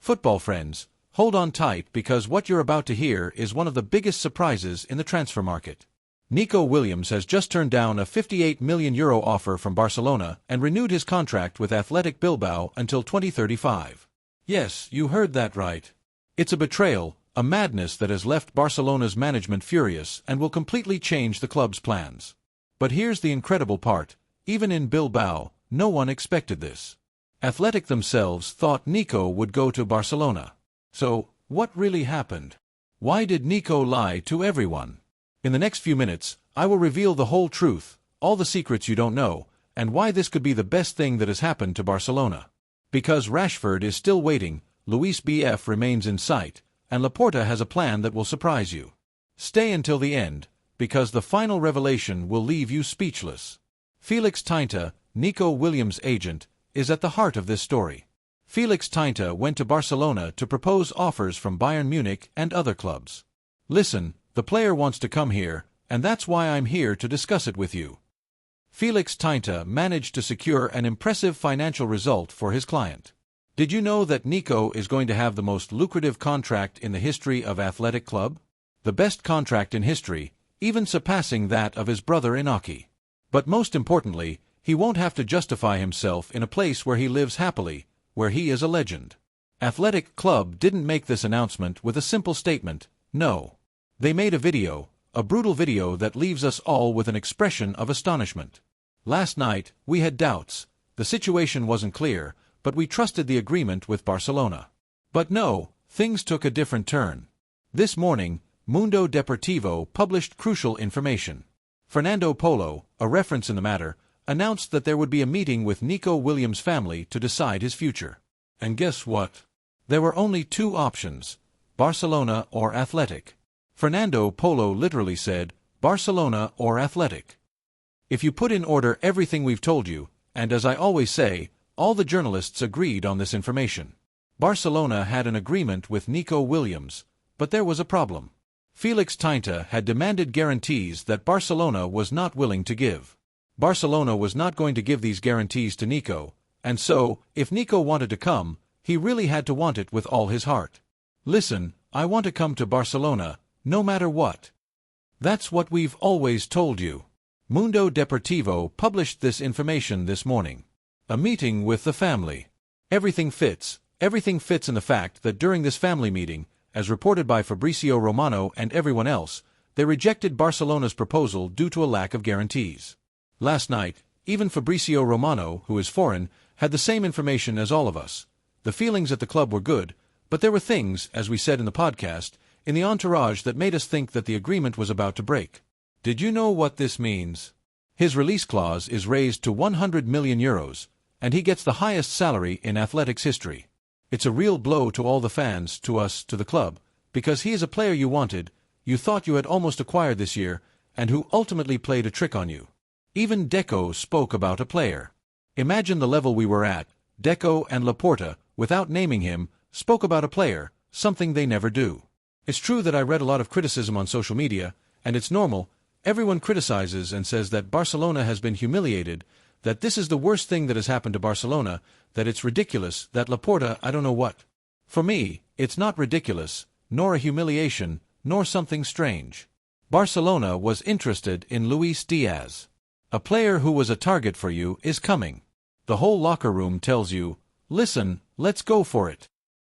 Football friends, hold on tight because what you're about to hear is one of the biggest surprises in the transfer market. Nico Williams has just turned down a €58 million offer from Barcelona and renewed his contract with Athletic Bilbao until 2035. Yes, you heard that right. It's a betrayal, a madness that has left Barcelona's management furious and will completely change the club's plans. But here's the incredible part, even in Bilbao, no one expected this. Athletic themselves thought Nico would go to Barcelona. So, what really happened? Why did Nico lie to everyone? In the next few minutes, I will reveal the whole truth, all the secrets you don't know, and why this could be the best thing that has happened to Barcelona. Because Rashford is still waiting, Luis BF remains in sight, and Laporta has a plan that will surprise you. Stay until the end, because the final revelation will leave you speechless. Felix Tinta, Nico Williams' agent, is at the heart of this story. Felix Tinta went to Barcelona to propose offers from Bayern Munich and other clubs. Listen, the player wants to come here, and that's why I'm here to discuss it with you. Felix Tinta managed to secure an impressive financial result for his client. Did you know that Nico is going to have the most lucrative contract in the history of Athletic Club? The best contract in history, even surpassing that of his brother Inaki. But most importantly, he won't have to justify himself in a place where he lives happily, where he is a legend. Athletic Club didn't make this announcement with a simple statement, no. They made a video, a brutal video that leaves us all with an expression of astonishment. Last night, we had doubts. The situation wasn't clear, but we trusted the agreement with Barcelona. But no, things took a different turn. This morning, Mundo Deportivo published crucial information. Fernando Polo, a reference in the matter, announced that there would be a meeting with Nico Williams' family to decide his future. And guess what? There were only two options, Barcelona or Athletic. Fernando Polo literally said, Barcelona or Athletic. If you put in order everything we've told you, and as I always say, all the journalists agreed on this information. Barcelona had an agreement with Nico Williams, but there was a problem. Felix Tinta had demanded guarantees that Barcelona was not willing to give. Barcelona was not going to give these guarantees to Nico, and so, if Nico wanted to come, he really had to want it with all his heart. Listen, I want to come to Barcelona, no matter what. That's what we've always told you. Mundo Deportivo published this information this morning. A meeting with the family. Everything fits in the fact that during this family meeting, as reported by Fabrizio Romano and everyone else, they rejected Barcelona's proposal due to a lack of guarantees. Last night, even Fabrizio Romano, who is foreign, had the same information as all of us. The feelings at the club were good, but there were things, as we said in the podcast, in the entourage that made us think that the agreement was about to break. Did you know what this means? His release clause is raised to €100 million, and he gets the highest salary in Athletics history. It's a real blow to all the fans, to us, to the club, because he is a player you wanted, you thought you had almost acquired this year, and who ultimately played a trick on you. Even Deco spoke about a player. Imagine the level we were at. Deco and Laporta, without naming him, spoke about a player, something they never do. It's true that I read a lot of criticism on social media, and it's normal. Everyone criticizes and says that Barcelona has been humiliated, that this is the worst thing that has happened to Barcelona, that it's ridiculous, that Laporta, I don't know what. For me, it's not ridiculous, nor a humiliation, nor something strange. Barcelona was interested in Luis Díaz. A player who was a target for you is coming. The whole locker room tells you, listen, let's go for it.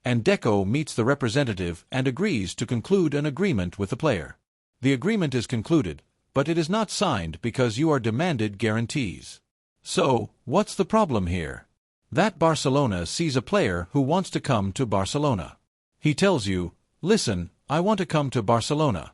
And Deco meets the representative and agrees to conclude an agreement with the player. The agreement is concluded, but it is not signed because you are demanded guarantees. So, what's the problem here? That Barcelona sees a player who wants to come to Barcelona. He tells you, listen, I want to come to Barcelona.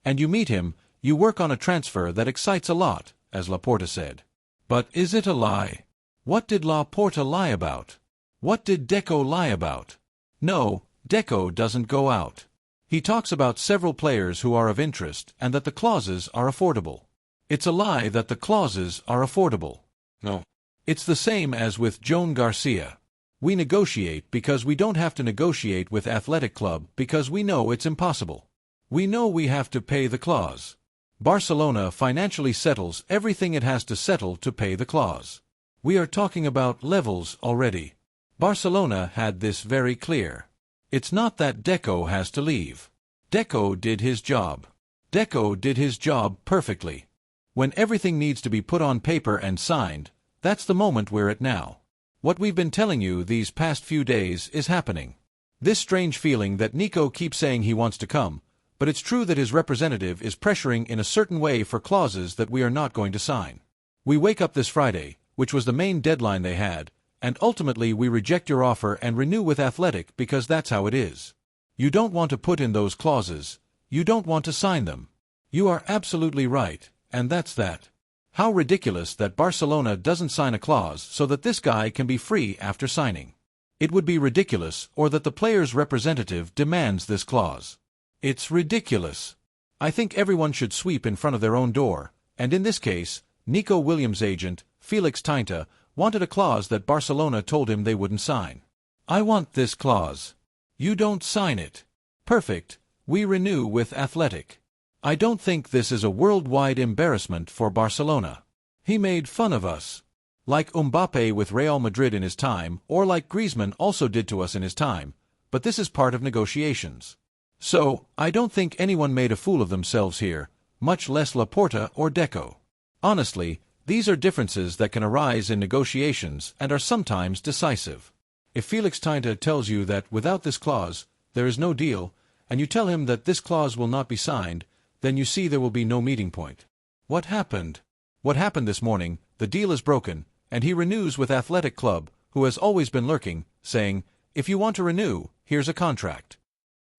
And you meet him, you work on a transfer that excites a lot, as Laporta said. But is it a lie? What did Laporta lie about? What did Deco lie about? No, Deco doesn't go out. He talks about several players who are of interest and that the clauses are affordable. It's a lie that the clauses are affordable. No. It's the same as with Joan Garcia. We negotiate because we don't have to negotiate with Athletic Club because we know it's impossible. We know we have to pay the clause. Barcelona financially settles everything it has to settle to pay the clause. We are talking about levels already. Barcelona had this very clear. It's not that Deco has to leave. Deco did his job. Deco did his job perfectly. When everything needs to be put on paper and signed, that's the moment we're at now. What we've been telling you these past few days is happening. This strange feeling that Nico keeps saying he wants to come, but it's true that his representative is pressuring in a certain way for clauses that we are not going to sign. We wake up this Friday, which was the main deadline they had, and ultimately we reject your offer and renew with Athletic because that's how it is. You don't want to put in those clauses. You don't want to sign them. You are absolutely right, and that's that. How ridiculous that Barcelona doesn't sign a clause so that this guy can be free after signing. It would be ridiculous, or that the player's representative demands this clause. It's ridiculous. I think everyone should sweep in front of their own door, and in this case, Nico Williams' agent, Felix Tinta, wanted a clause that Barcelona told him they wouldn't sign. I want this clause. You don't sign it. Perfect. We renew with Athletic. I don't think this is a worldwide embarrassment for Barcelona. He made fun of us. Like Mbappé with Real Madrid in his time, or like Griezmann also did to us in his time, but this is part of negotiations. So, I don't think anyone made a fool of themselves here, much less Laporta or Deco. Honestly, these are differences that can arise in negotiations and are sometimes decisive. If Felix Tinta tells you that without this clause, there is no deal, and you tell him that this clause will not be signed, then you see there will be no meeting point. What happened? What happened this morning? The deal is broken, and he renews with Athletic Club, who has always been lurking, saying, if you want to renew, here's a contract.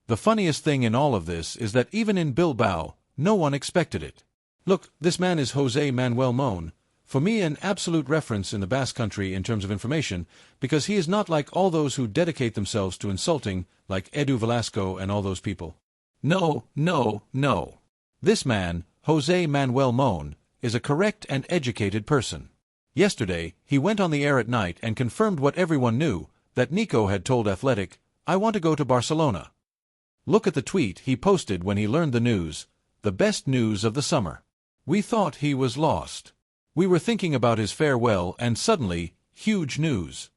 The funniest thing in all of this is that even in Bilbao, no one expected it. Look, this man is José Manuel Mon, for me an absolute reference in the Basque Country in terms of information, because he is not like all those who dedicate themselves to insulting, like Edu Velasco and all those people. No, no, no. This man, José Manuel Mon, is a correct and educated person. Yesterday, he went on the air at night and confirmed what everyone knew, that Nico had told Athletic, I want to go to Barcelona. Look at the tweet he posted when he learned the news, the best news of the summer. We thought he was lost. We were thinking about his farewell and suddenly, huge news.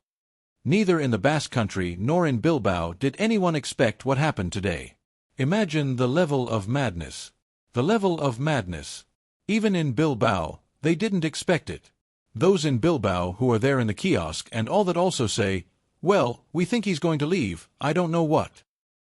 Neither in the Basque Country nor in Bilbao did anyone expect what happened today. Imagine the level of madness. The level of madness. Even in Bilbao, they didn't expect it. Those in Bilbao who are there in the kiosk and all that also say, well, we think he's going to leave, I don't know what.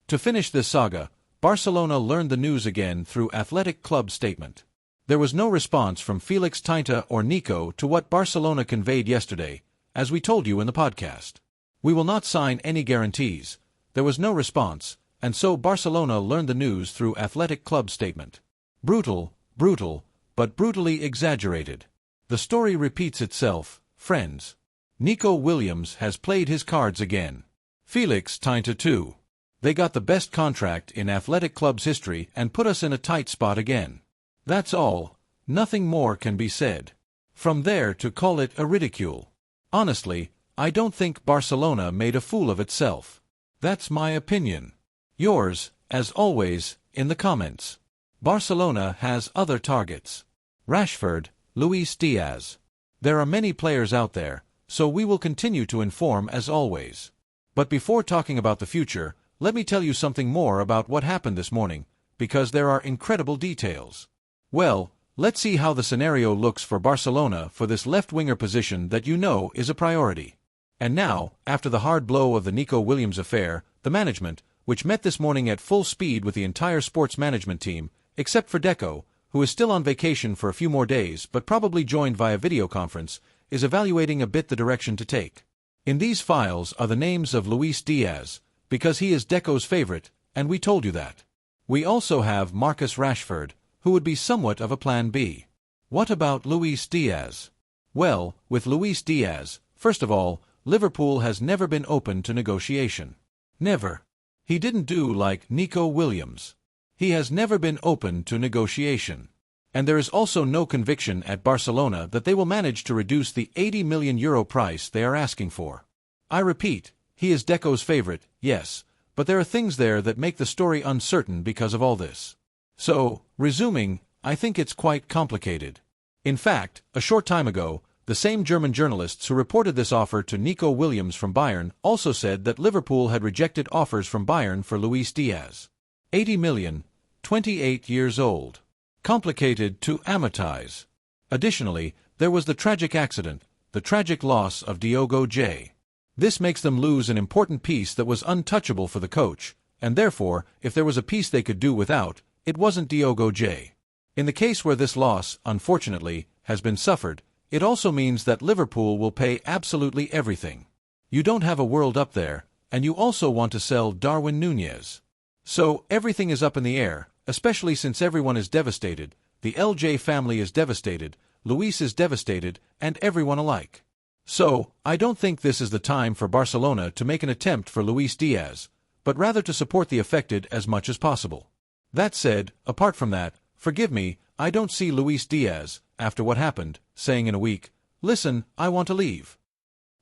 To finish this saga, Barcelona learned the news again through Athletic Club statement. There was no response from Felix Tinta or Nico to what Barcelona conveyed yesterday, as we told you in the podcast. We will not sign any guarantees. There was no response, and so Barcelona learned the news through Athletic Club statement. Brutal, brutal, but brutally exaggerated. The story repeats itself, friends. Nico Williams has played his cards again. Felix Tinta too. They got the best contract in Athletic Club's history and put us in a tight spot again. That's all. Nothing more can be said. From there to call it a ridicule. Honestly, I don't think Barcelona made a fool of itself. That's my opinion. Yours, as always, in the comments. Barcelona has other targets. Rashford, Luis Díaz. There are many players out there, so we will continue to inform as always. But before talking about the future, let me tell you something more about what happened this morning, because there are incredible details. Well, let's see how the scenario looks for Barcelona for this left-winger position that you know is a priority. And now, after the hard blow of the Nico Williams affair, the management, which met this morning at full speed with the entire sports management team, except for Deco, who is still on vacation for a few more days but probably joined via video conference, is evaluating a bit the direction to take. In these files are the names of Luis Díaz, because he is Deco's favorite, and we told you that. We also have Marcus Rashford, who would be somewhat of a plan B. What about Luis Díaz? Well, with Luis Díaz, first of all, Liverpool has never been open to negotiation. Never. He didn't do like Nico Williams. He has never been open to negotiation. And there is also no conviction at Barcelona that they will manage to reduce the €80 million price they are asking for. I repeat, he is Deco's favorite, yes, but there are things there that make the story uncertain because of all this. So, resuming, I think it's quite complicated. In fact, a short time ago, The same German journalists who reported this offer to Nico Williams from Bayern also said that Liverpool had rejected offers from Bayern for Luis Díaz. 80 million, 28 years old. Complicated to amortize. Additionally, there was the tragic accident, the tragic loss of Diogo J. This makes them lose an important piece that was untouchable for the coach, and therefore, if there was a piece they could do without, it wasn't Diogo J. In the case where this loss, unfortunately, has been suffered, it also means that Liverpool will pay absolutely everything. You don't have a world up there, and you also want to sell Darwin Núñez. So, everything is up in the air, especially since everyone is devastated, the LJ family is devastated, Luis is devastated, and everyone alike. So, I don't think this is the time for Barcelona to make an attempt for Luis Díaz, but rather to support the affected as much as possible. That said, apart from that, forgive me, I don't see Luis Díaz, after what happened, saying in a week, "Listen, I want to leave."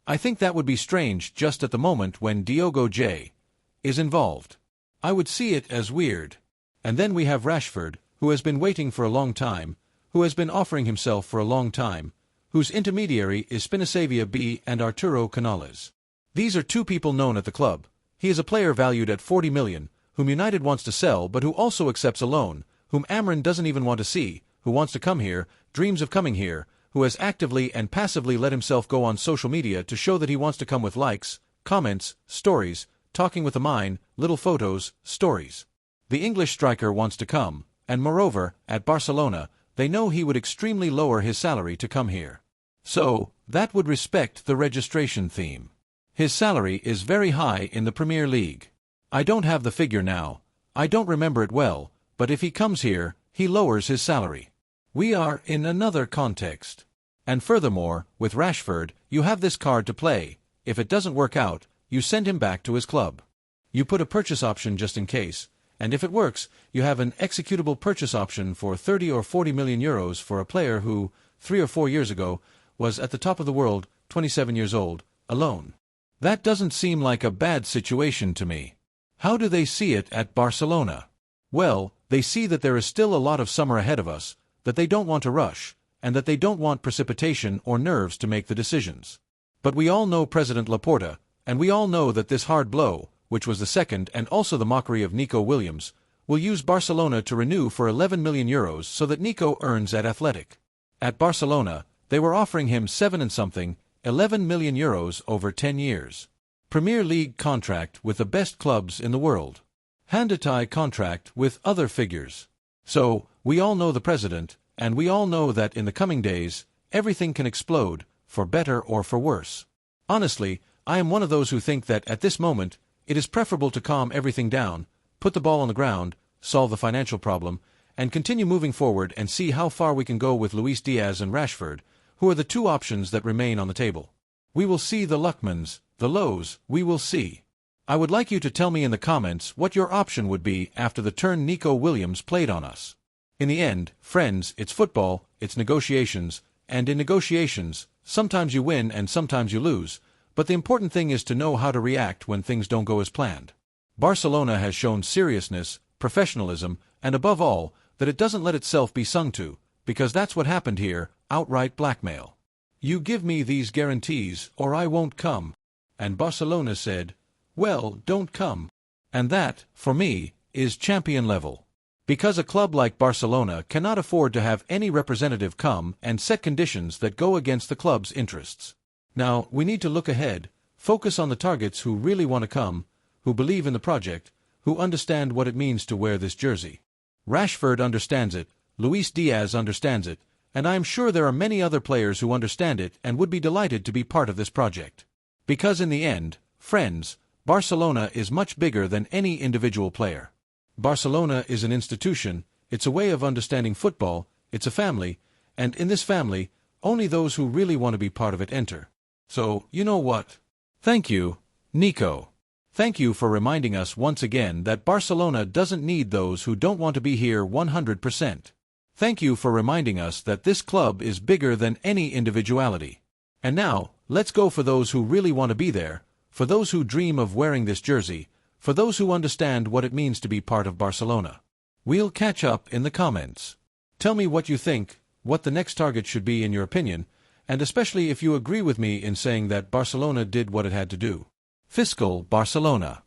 I think that would be strange just at the moment when Diogo J. is involved. I would see it as weird. And then we have Rashford, who has been waiting for a long time, who has been offering himself for a long time, whose intermediary is Spinazavia B and Arturo Canales. These are two people known at the club. He is a player valued at 40 million, whom United wants to sell but who also accepts a loan, whom Amrin doesn't even want to see, who wants to come here, dreams of coming here, who has actively and passively let himself go on social media to show that he wants to come with likes, comments, stories, talking with a mine, little photos, stories. The English striker wants to come, and moreover, at Barcelona, they know he would extremely lower his salary to come here. So, that would respect the registration theme. His salary is very high in the Premier League. I don't have the figure now, I don't remember it well, but if he comes here, he lowers his salary. We are in another context. And furthermore, with Rashford, you have this card to play. If it doesn't work out, you send him back to his club. You put a purchase option just in case, and if it works, you have an executable purchase option for 30 or 40 million euros for a player who, 3 or 4 years ago, was at the top of the world, 27 years old, alone. That doesn't seem like a bad situation to me. How do they see it at Barcelona? Well, they see that there is still a lot of summer ahead of us, that they don't want to rush, and that they don't want precipitation or nerves to make the decisions. But we all know President Laporta, and we all know that this hard blow, which was the second and also the mockery of Nico Williams, will use Barcelona to renew for 11 million euros so that Nico earns at Athletic. At Barcelona, they were offering him 7 and something, 11 million euros over 10 years. Premier League contract with the best clubs in the world. Handettai contract with other figures. So, we all know the president, and we all know that in the coming days, everything can explode, for better or for worse. Honestly, I am one of those who think that at this moment, it is preferable to calm everything down, put the ball on the ground, solve the financial problem, and continue moving forward and see how far we can go with Luis Díaz and Rashford, who are the two options that remain on the table. We will see the Luckmans, the lows, we will see. I would like you to tell me in the comments what your option would be after the turn Nico Williams played on us. In the end, friends, it's football, it's negotiations, and in negotiations, sometimes you win and sometimes you lose, but the important thing is to know how to react when things don't go as planned. Barcelona has shown seriousness, professionalism, and above all, that it doesn't let itself be sung to, because that's what happened here, outright blackmail. You give me these guarantees or I won't come. And Barcelona said, well, don't come. And that, for me, is champion level. Because a club like Barcelona cannot afford to have any representative come and set conditions that go against the club's interests. Now, we need to look ahead, focus on the targets who really want to come, who believe in the project, who understand what it means to wear this jersey. Rashford understands it, Luis Díaz understands it, and I am sure there are many other players who understand it and would be delighted to be part of this project. Because in the end, friends, Barcelona is much bigger than any individual player. Barcelona is an institution, it's a way of understanding football, it's a family, and in this family, only those who really want to be part of it enter. So, you know what? Thank you, Nico. Thank you for reminding us once again that Barcelona doesn't need those who don't want to be here 100%. Thank you for reminding us that this club is bigger than any individuality. And now, let's go for those who really want to be there, for those who dream of wearing this jersey, for those who understand what it means to be part of Barcelona. We'll catch up in the comments. Tell me what you think, what the next target should be in your opinion, and especially if you agree with me in saying that Barcelona did what it had to do. Fiscal Barcelona.